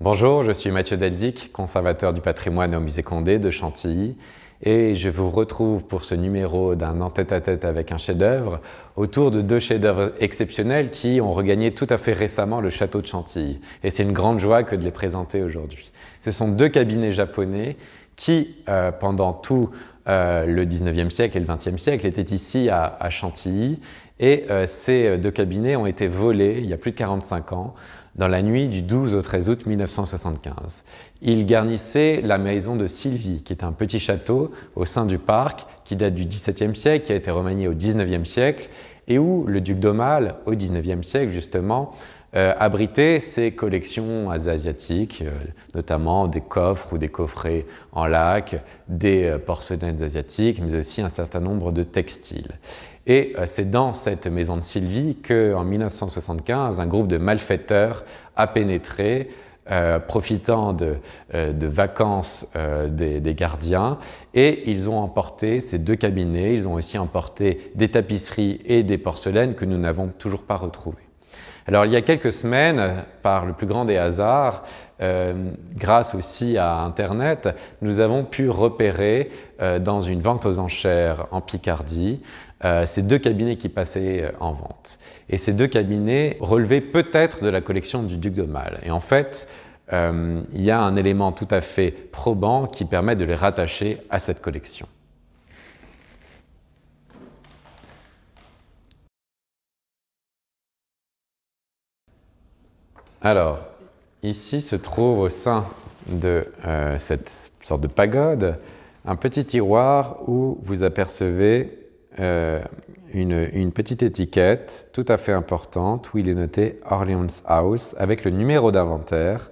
Bonjour, je suis Mathieu Deldic, conservateur du patrimoine au Musée Condé de Chantilly et je vous retrouve pour ce numéro d'un en-tête-à-tête avec un chef-d'œuvre autour de deux chefs-d'œuvre exceptionnels qui ont regagné tout à fait récemment le château de Chantilly. Et c'est une grande joie que de les présenter aujourd'hui. Ce sont deux cabinets japonais qui, pendant tout le 19e siècle et le 20e siècle, étaient ici à Chantilly. Et ces deux cabinets ont été volés il y a plus de 45 ans, dans la nuit du 12 au 13 août 1975. Ils garnissaient la maison de Sylvie, qui est un petit château au sein du parc, qui date du XVIIe siècle, qui a été remanié au XIXe siècle, et où le duc d'Aumale, au XIXe siècle justement, abritait ses collections asiatiques, notamment des coffres ou des coffrets en laque, des porcelaines asiatiques, mais aussi un certain nombre de textiles. Et c'est dans cette maison de Sylvie qu'en 1975, un groupe de malfaiteurs a pénétré, profitant de vacances des gardiens, et ils ont emporté ces deux cabinets. Ils ont aussi emporté des tapisseries et des porcelaines que nous n'avons toujours pas retrouvées. Alors, il y a quelques semaines, par le plus grand des hasards, grâce aussi à Internet, nous avons pu repérer dans une vente aux enchères en Picardie ces deux cabinets qui passaient en vente. Et ces deux cabinets relevaient peut-être de la collection du duc d'Aumale. Et en fait, il y a un élément tout à fait probant qui permet de les rattacher à cette collection. Alors, ici se trouve au sein de cette sorte de pagode un petit tiroir où vous apercevez une petite étiquette tout à fait importante où il est noté Orleans House avec le numéro d'inventaire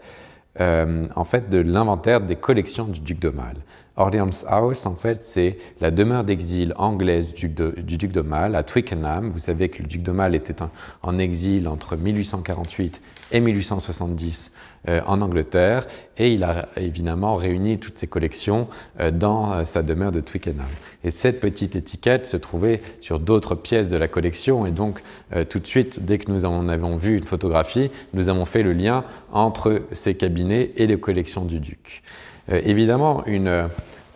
en fait de l'inventaire des collections du duc d'Aumale. Orleans House, en fait, c'est la demeure d'exil anglaise du duc d'Aumale à Twickenham. Vous savez que le duc d'Aumale était en exil entre 1848 et 1870 en Angleterre, et il a évidemment réuni toutes ses collections dans sa demeure de Twickenham. Et cette petite étiquette se trouvait sur d'autres pièces de la collection, et donc tout de suite, dès que nous en avons vu une photographie, nous avons fait le lien entre ces cabinets et les collections du duc. Évidemment,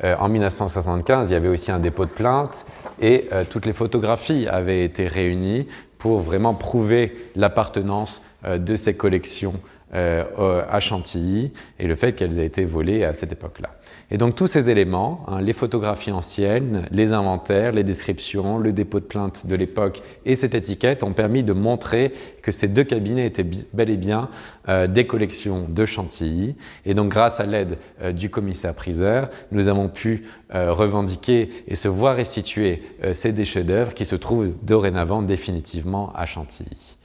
en 1975, il y avait aussi un dépôt de plainte et toutes les photographies avaient été réunies pour vraiment prouver l'appartenance de ces collections à Chantilly et le fait qu'elles aient été volées à cette époque-là. Et donc tous ces éléments, les photographies anciennes, les inventaires, les descriptions, le dépôt de plainte de l'époque et cette étiquette ont permis de montrer que ces deux cabinets étaient bel et bien des collections de Chantilly. Et donc grâce à l'aide du commissaire-priseur, nous avons pu revendiquer et se voir restituer ces deux chefs-d'œuvre qui se trouvent dorénavant définitivement à Chantilly.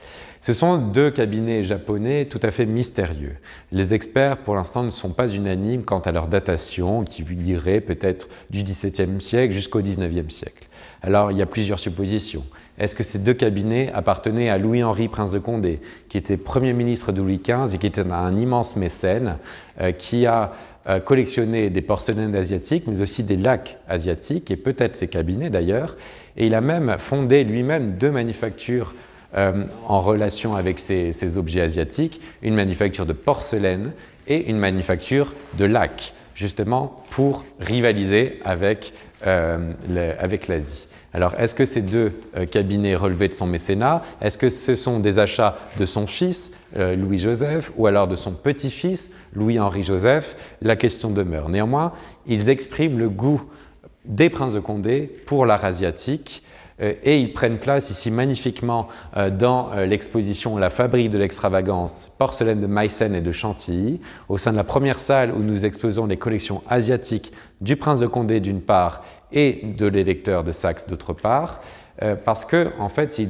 Ce sont deux cabinets japonais tout à fait mystérieux. Les experts, pour l'instant, ne sont pas unanimes quant à leur datation, qui irait peut-être du XVIIe siècle jusqu'au XIXe siècle. Alors, il y a plusieurs suppositions. Est-ce que ces deux cabinets appartenaient à Louis-Henri, prince de Condé, qui était Premier ministre de Louis XV et qui était un immense mécène, qui a collectionné des porcelaines asiatiques, mais aussi des laques asiatiques, et peut-être ces cabinets d'ailleurs. Et il a même fondé lui-même deux manufactures en relation avec ces objets asiatiques, une manufacture de porcelaine et une manufacture de laque, justement pour rivaliser avec l'Asie. Alors, est-ce que ces deux cabinets relevaient de son mécénat? Est-ce que ce sont des achats de son fils, Louis-Joseph, ou alors de son petit-fils, Louis-Henri-Joseph? La question demeure. Néanmoins, ils expriment le goût des princes de Condé pour l'art asiatique, et ils prennent place ici magnifiquement dans l'exposition La fabrique de l'extravagance, porcelaine de Meissen et de Chantilly, au sein de la première salle où nous exposons les collections asiatiques du prince de Condé d'une part et de l'électeur de Saxe d'autre part, parce que en fait,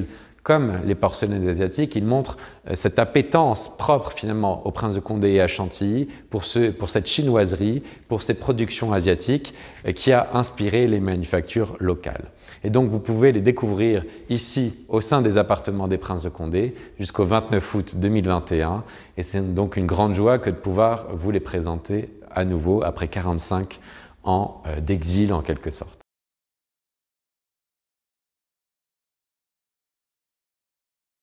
comme les porcelaines asiatiques, ils montrent cette appétence propre finalement au prince de Condé et à Chantilly pour cette chinoiserie, pour cette production asiatique qui a inspiré les manufactures locales. Et donc vous pouvez les découvrir ici au sein des appartements des princes de Condé jusqu'au 29 août 2021. Et c'est donc une grande joie que de pouvoir vous les présenter à nouveau après 45 ans d'exil en quelque sorte.